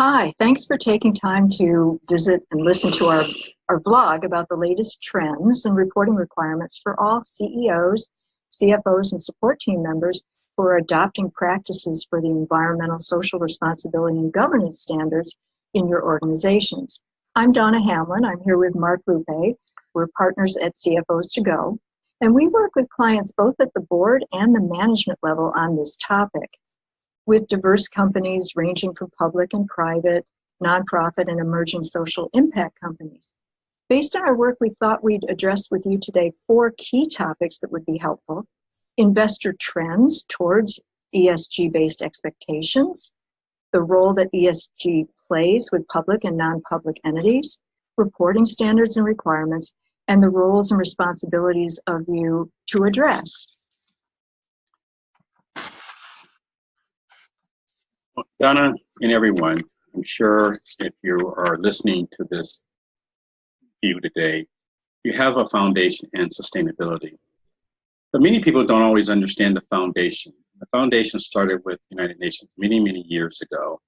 Hi, thanks for taking time to visit and listen to our vlog about the latest trends and reporting requirements for all CEOs, CFOs, and support team members who are adopting practices for the environmental, social responsibility, and governance standards in your organizations. I'm Donna Hamlin. I'm here with Marc, Loupe. We're partners at CFOs to Go, and we work with clients both at the board and the management level on this topic, with diverse companies ranging from public and private, nonprofit, and emerging social impact companies. Based on our work, we thought we'd address with you today 4 key topics that would be helpful: investor trends towards ESG-based expectations, the role that ESG plays with public and non-public entities, reporting standards and requirements, and the roles and responsibilities of you to address. Donna and everyone, I'm sure if you are listening to this view today, you have a foundation in sustainability. But many people don't always understand the foundation. The foundation started with the United Nations many, many years ago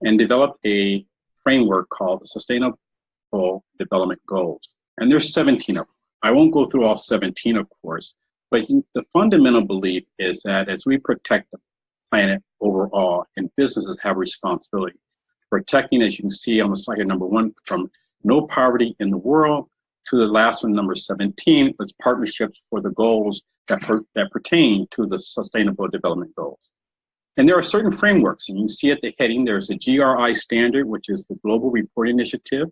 and developed a framework called the Sustainable Development Goals. And there's 17 of them. I won't go through all 17, of course, but the fundamental belief is that as we protect the planet overall, and businesses have responsibility. Protecting, as you can see on the slide here, number 1, from no poverty in the world, to the last one, number 17, was partnerships for the goals that pertain to the Sustainable Development Goals. And there are certain frameworks, and you can see at the heading, there's a GRI standard, which is the Global Reporting Initiative.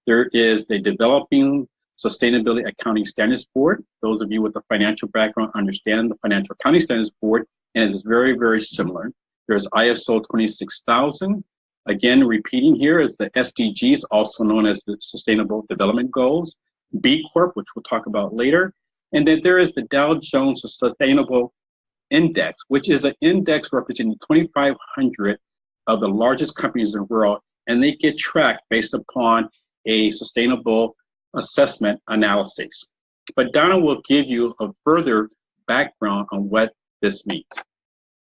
There is the Developing Sustainability Accounting Standards Board. Those of you with a financial background understand the Financial Accounting Standards Board, and it is very, very similar. There's ISO 26000. Again, repeating here is the SDGs, also known as the Sustainable Development Goals. B Corp, which we'll talk about later. And then there is the Dow Jones Sustainable Index, which is an index representing 2,500 of the largest companies in the world, and they get tracked based upon a sustainable assessment analysis. But Donna will give you a further background on what this means.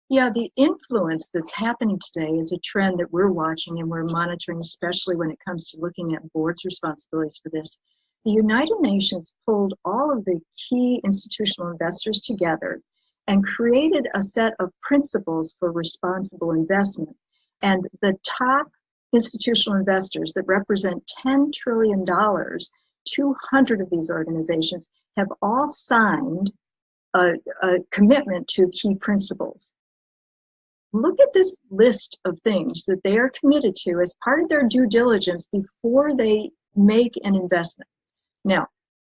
Yeah, the influence that's happening today is a trend that we're watching and we're monitoring, especially when it comes to looking at boards' responsibilities for this. The United Nations pulled all of the key institutional investors together and created a set of principles for responsible investment. And the top institutional investors that represent $10 trillion, 200 of these organizations have all signed a commitment to key principles. Look at this list of things that they are committed to as part of their due diligence before they make an investment. Now,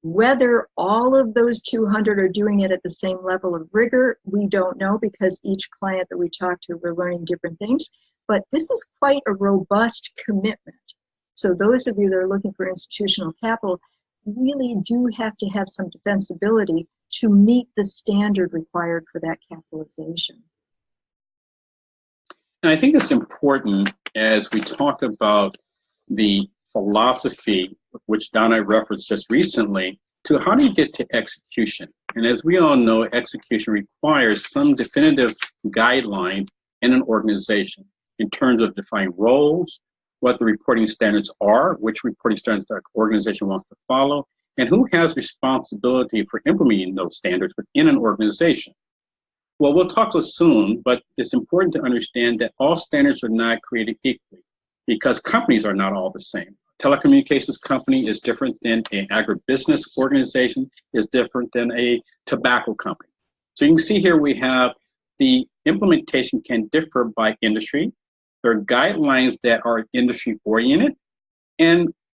whether all of those 200 are doing it at the same level of rigor, we don't know, because each client that we talk to, we're learning different things. But this is quite a robust commitment. So those of you that are looking for institutional capital really do have to have some defensibility to meet the standard required for that capitalization. And I think it's important as we talk about the philosophy, which Donna referenced just recently, to how do you get to execution? And as we all know, execution requires some definitive guidelines in an organization in terms of defining roles, what the reporting standards are, which reporting standards the organization wants to follow, and who has responsibility for implementing those standards within an organization. Well, we'll talk soon, but it's important to understand that all standards are not created equally, because companies are not all the same. A telecommunications company is different than an agribusiness organization, is different than a tobacco company. So you can see here we have the implementation can differ by industry. There are guidelines that are industry oriented,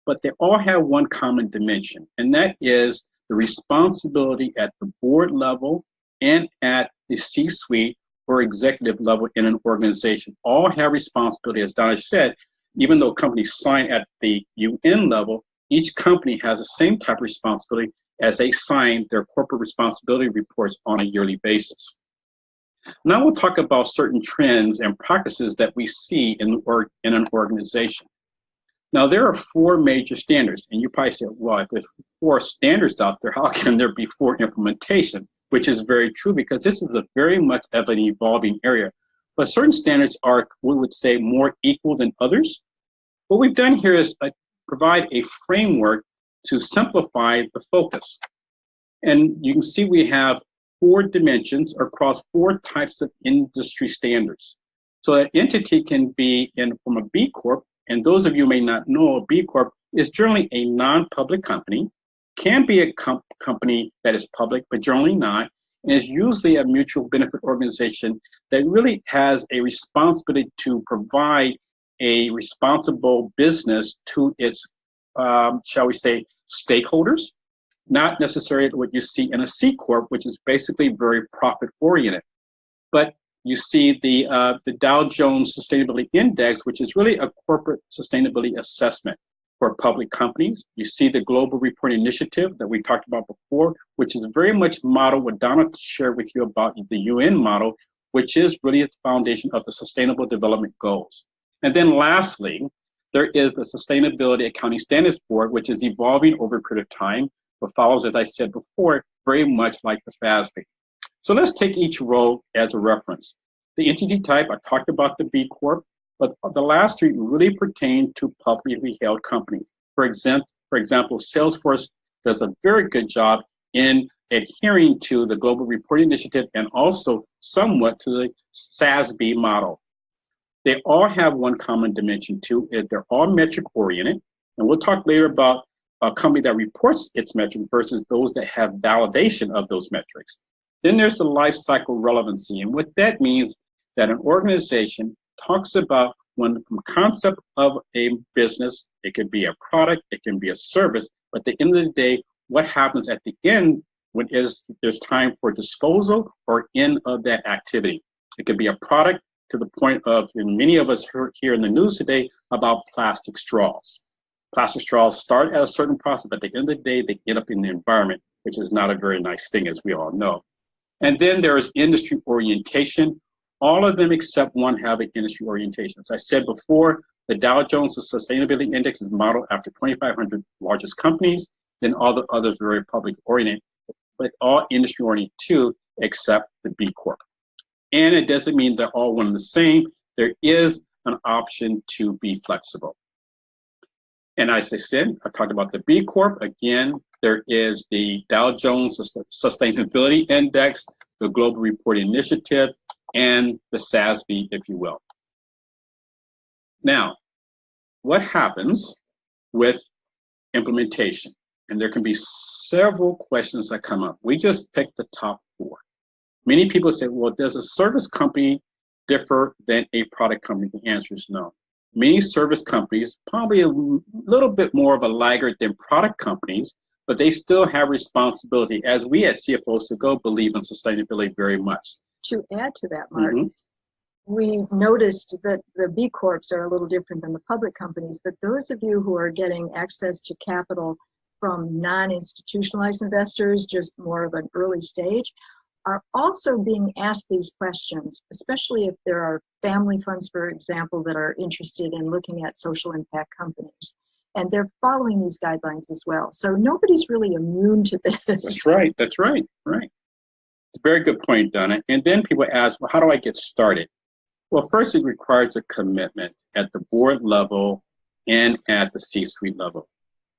but they all have one common dimension, and that is the responsibility at the board level and at the C-suite or executive level in an organization. All have responsibility. As Donna said, even though companies sign at the UN level, each company has the same type of responsibility as they sign their corporate responsibility reports on a yearly basis. Now we'll talk about certain trends and practices that we see in an organization. Now there are 4 major standards, and you probably say, well, if there's 4 standards out there, how can there be 4 implementation? Which is very true, because this is a very much of an evolving area. But certain standards are, we would say, more equal than others. What we've done here is provide a framework to simplify the focus. And you can see we have 4 dimensions across 4 types of industry standards. So an entity can be from a B Corp, and those of you may not know, a B Corp is generally a non-public company, can be a company that is public, but generally not, and is usually a mutual benefit organization that really has a responsibility to provide a responsible business to its, shall we say, stakeholders, not necessarily what you see in a C Corp, which is basically very profit-oriented. But you see the Dow Jones Sustainability Index, which is really a corporate sustainability assessment for public companies. You see the Global Reporting Initiative that we talked about before, which is very much modeled what Donna shared with you about the UN model, which is really the foundation of the Sustainable Development Goals. And then lastly, there is the Sustainability Accounting Standards Board, which is evolving over a period of time, but follows, as I said before, very much like the FASB. So let's take each role as a reference. The entity type, I talked about the B Corp, but the last 3 really pertain to publicly held companies. For example, Salesforce does a very good job in adhering to the Global Reporting Initiative and also somewhat to the SASB model. They all have one common dimension too, is they're all metric oriented. And we'll talk later about a company that reports its metrics versus those that have validation of those metrics. Then there's the life cycle relevancy. And what that means that an organization talks about when from concept of a business, it could be a product, it can be a service, but at the end of the day, what happens at the end when there's time for disposal or end of that activity. It could be a product to the point of, and many of us heard here in the news today about plastic straws. Plastic straws start at a certain process, but at the end of the day, they end up in the environment, which is not a very nice thing, as we all know. And then there is industry orientation. All of them except one have an industry orientation. As I said before, the Dow Jones Sustainability Index is modeled after 2,500 largest companies. Then all the others are very public oriented, but all industry oriented too, except the B Corp. And it doesn't mean they're all one and the same. There is an option to be flexible. And as I said, I talked about the B Corp. Again, there is the Dow Jones Sustainability Index, the Global Reporting Initiative, and the SASB, if you will. Now, what happens with implementation? And there can be several questions that come up. We just picked the top 4. Many people say, well, does a service company differ than a product company? The answer is no. Many service companies, probably a little bit more of a laggard than product companies, but they still have responsibility, as we at CFOs to go believe in sustainability very much. To add to that, Mark, we noticed that the B Corps are a little different than the public companies, but those of you who are getting access to capital from non-institutionalized investors, just more of an early stage, are also being asked these questions, especially if there are family funds, for example, that are interested in looking at social impact companies. And they're following these guidelines as well. So nobody's really immune to this. That's right. It's a very good point, Donna. And then people ask, well, how do I get started? Well, first, it requires a commitment at the board level and at the C-suite level.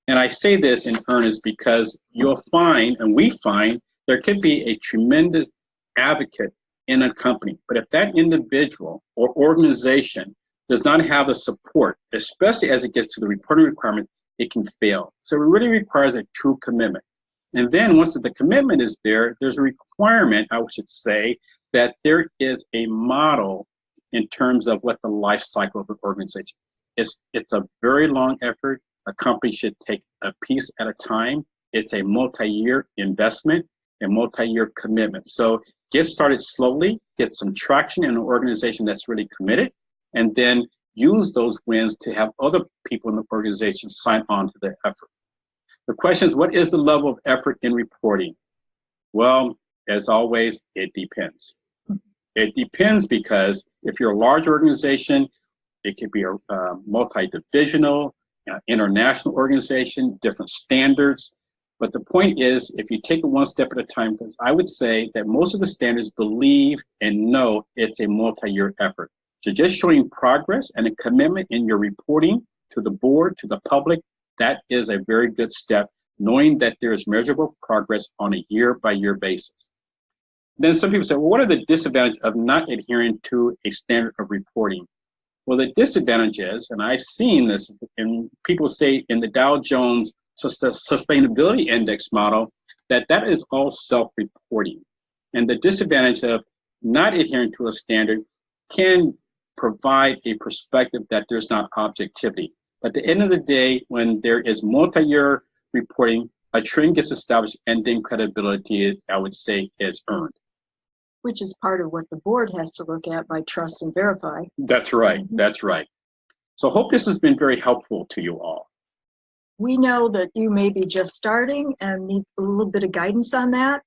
And I say this in earnest because you'll find, and we find, there could be a tremendous advocate in a company. But if that individual or organization does not have the support, especially as it gets to the reporting requirements, it can fail. So it really requires a true commitment. And then once the commitment is there, there's a requirement, I should say, that there is a model in terms of what the life cycle of an organization is. It's a very long effort. A company should take a piece at a time. It's a multi-year investment and multi-year commitment. So get started slowly, get some traction in an organization that's really committed, and then use those wins to have other people in the organization sign on to the effort. The question is, what is the level of effort in reporting? Well, as always, it depends. It depends because if you're a large organization, it could be a multi-divisional, international organization, different standards. But the point is, if you take it one step at a time, because I would say that most of the standards believe and know it's a multi-year effort. So just showing progress and a commitment in your reporting to the board, to the public, that is a very good step, knowing that there is measurable progress on a year-by-year basis. Then some people say, well, what are the disadvantages of not adhering to a standard of reporting? Well, the disadvantage is, and I've seen this, and people say in the Dow Jones Sustainability Index model, that is all self-reporting. And the disadvantage of not adhering to a standard can provide a perspective that there's not objectivity. But at the end of the day, when there is multi-year reporting, a trend gets established, and then credibility, I would say, is earned. Which is part of what the board has to look at by trust and verify. That's right. That's right. So I hope this has been very helpful to you all. We know that you may be just starting and need a little bit of guidance on that,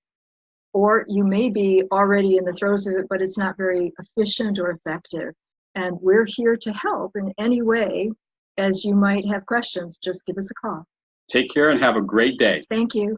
or you may be already in the throes of it, but it's not very efficient or effective. And we're here to help in any way. As you might have questions, just give us a call. Take care and have a great day. Thank you.